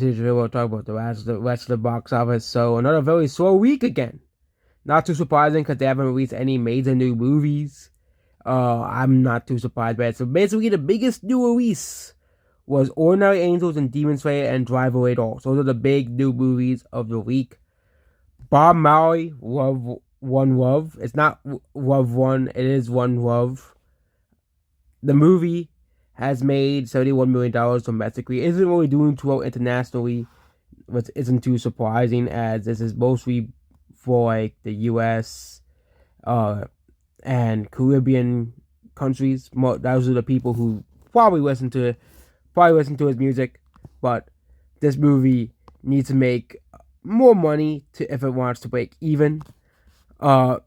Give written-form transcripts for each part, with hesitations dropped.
today's video we'll talk about the rest of the box office. So another very slow week again. Not too surprising because they haven't released any major new movies. I'm not too surprised by it. So basically, the biggest new release was Ordinary Angels and Demon Slayer and Drive Away Dolls. Those are the big new movies of the week. Bob Marley, One Love. It's not Love One. It is One Love. The movie has made $71 million domestically. It isn't really doing too well internationally, which isn't too surprising as this is mostly for like the US and Caribbean countries. Those are the people who probably listen to his music, but this movie needs to make more money if it wants to break even. I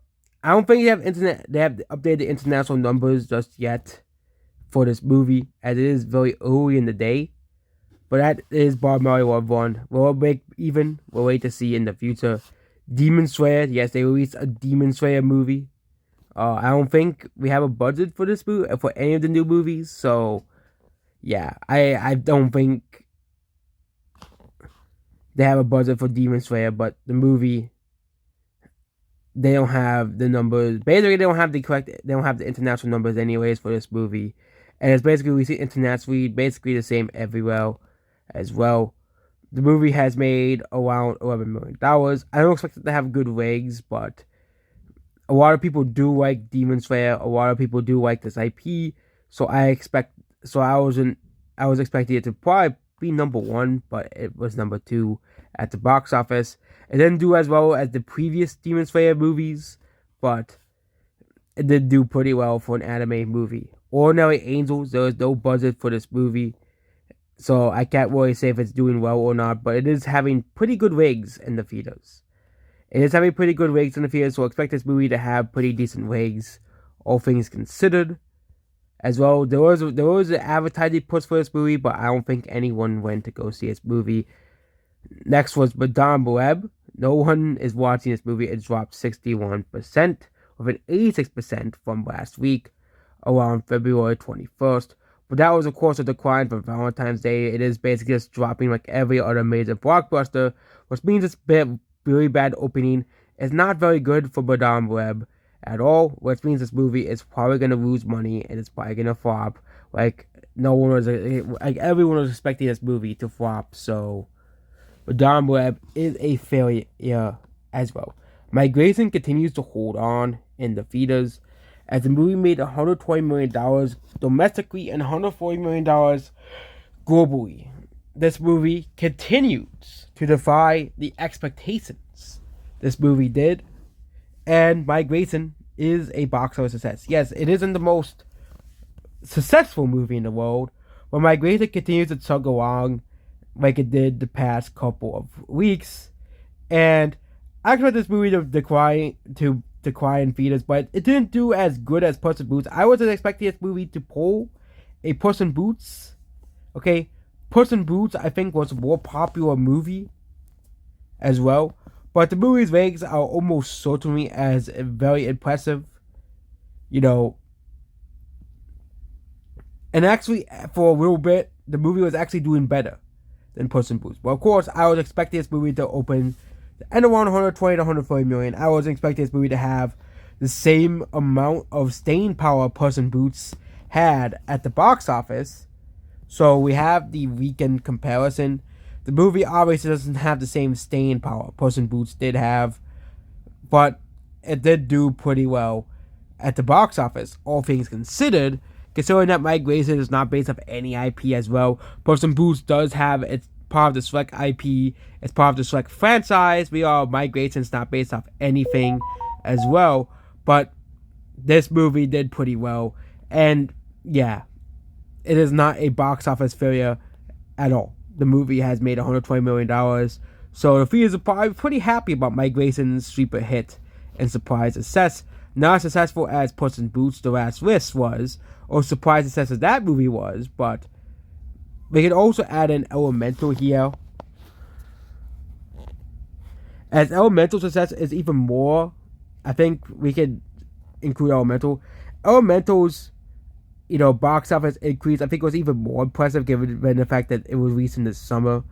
don't think they have updated the international numbers just yet for this movie, as it is very early in the day. But that is Bob Marley Love One. Will it break even? We'll wait to see in the future. Demon Slayer, yes, they released a Demon Slayer movie. I don't think we have a budget for this movie, for any of the new movies, so yeah, I don't think they have a budget for Demon Slayer, but the movie, they don't have the numbers. Basically, they don't have the international numbers anyways for this movie. And it's basically, we see internationally, basically the same everywhere as well. The movie has made around $11 million. I don't expect it to have good ratings, but a lot of people do like Demon Slayer. A lot of people do like this IP. So I was expecting it to probably be number one, but it was number two at the box office. It didn't do as well as the previous Demon Slayer movies, but it did do pretty well for an anime movie. Ordinary Angels, there was no budget for this movie, so I can't really say if it's doing well or not, but it is having pretty good ratings in the theaters. It is having pretty good ratings in the theaters, so expect this movie to have pretty decent ratings, all things considered. As well, there was an advertising push for this movie, but I don't think anyone went to go see this movie. Next was Madame Web. No one is watching this movie. It dropped 61%, with an 86% from last week, around February 21st. But that was, of course, a decline for Valentine's Day. It is basically just dropping like every other major blockbuster, which means it's a really bad opening. It's not very good for Madame Web at all, which means this movie is probably going to lose money and it's probably going to flop. Everyone was expecting this movie to flop, so Madame Web is a failure as well. Migration continues to hold on in the theaters, as the movie made $120 million domestically and $140 million globally. This movie continues to defy the expectations this movie did, and Migration is a box office success. Yes, it isn't the most successful movie in the world, but Migration continues to chug along like it did the past couple of weeks, and I expect this movie to decline in theaters, but it didn't do as good as Puss in Boots. I wasn't expecting this movie to pull a Puss in Boots. Okay, Puss in Boots I think was a more popular movie as well, but the movie's ratings are almost certainly as very impressive, and actually for a little bit the movie was actually doing better than Puss in Boots. Well, of course, I was expecting this movie to open and around 120 to 140 million. I was expecting this movie to have the same amount of staying power Puss in Boots had at the box office. So we have the weekend comparison. The movie obviously doesn't have the same staying power Puss in Boots did have, but it did do pretty well at the box office, all things considered, considering that Migration is not based off any IP as well. Puss in Boots does have its part of the Shrek IP, it's part of the Shrek franchise. Migration's not based off anything as well, but this movie did pretty well, and yeah, it is not a box office failure at all. The movie has made $120 million, so the theaters are probably pretty happy about Migration's sleeper hit and surprise success. Not as successful as Puss in Boots: The Last Wish was, or surprise success as that movie was, but we can also add in Elemental here, as Elemental success is even more. I think we could include Elemental. Elemental's box office increase, I think, was even more impressive given the fact that it was released in the summer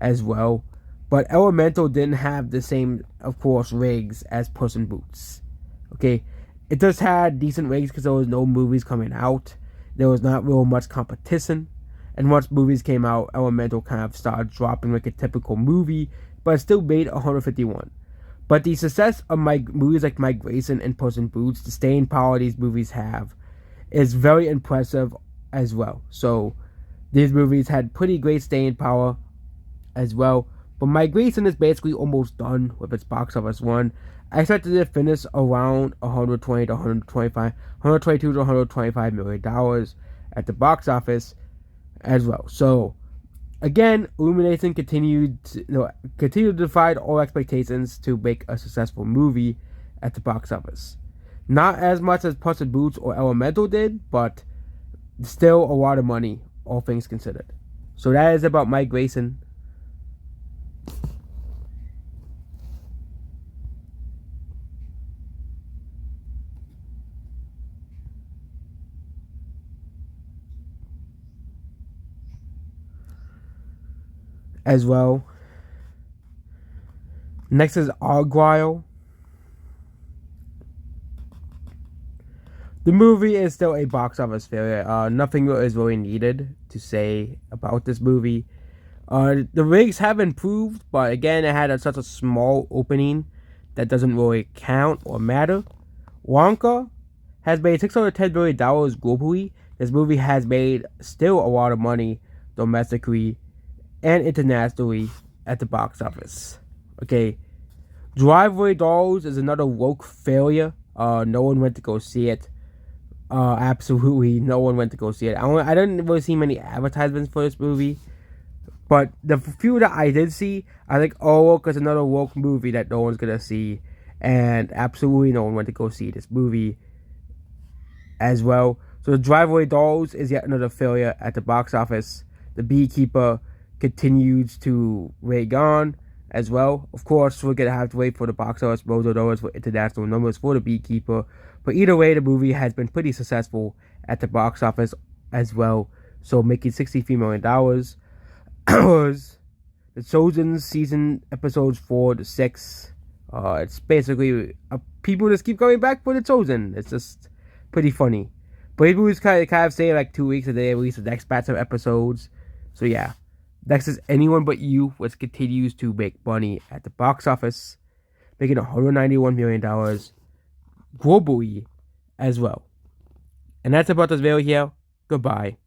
as well. But Elemental didn't have the same, of course, rigs as Puss in Boots. Okay, it just had decent rigs because there was no movies coming out. There was not real much competition. And once movies came out, Elemental kind of started dropping like a typical movie, but it still made 151. But the success of movies like Mike Grayson and Puss in Boots, the staying power these movies have, is very impressive as well. So these movies had pretty great staying power as well. But Mike Grayson is basically almost done with its box office run. I expected it to finish around 120 to 125, 122 to 125 million dollars at the box office as well. So again, Illumination continued to defy all expectations to make a successful movie at the box office. Not as much as Puss in Boots or Elemental did, but still a lot of money, all things considered. So that is about Mike Grayson. As well. Next is Argylle. The movie is still a box office failure. Nothing is really needed to say about this movie. The rigs have improved, but again, it had such a small opening that doesn't really count or matter. Wonka has made $610 million globally. This movie has made still a lot of money domestically and internationally at the box office. Okay, Driveway Dolls is another woke failure. No one went to go see it. Absolutely, no one went to go see it. I didn't really see many advertisements for this movie, but the few that I did see, I think, oh, look, it's another woke movie that no one's gonna see, and absolutely no one went to go see this movie as well. So, Driveway Dolls is yet another failure at the box office. The Beekeeper continues to rag on as well. Of course, we're gonna have to wait for the box office numbers for international numbers for The Beekeeper. But either way, the movie has been pretty successful at the box office as well. So making $63 million. The Chosen season episodes 4 to 6. It's basically people just keep coming back for The Chosen. It's just pretty funny. But these movies kind of say like 2 weeks and they release the next batch of episodes. So yeah. Next is Anyone But You, which continues to make money at the box office, making $191 million globally as well. And that's about this video here. Goodbye.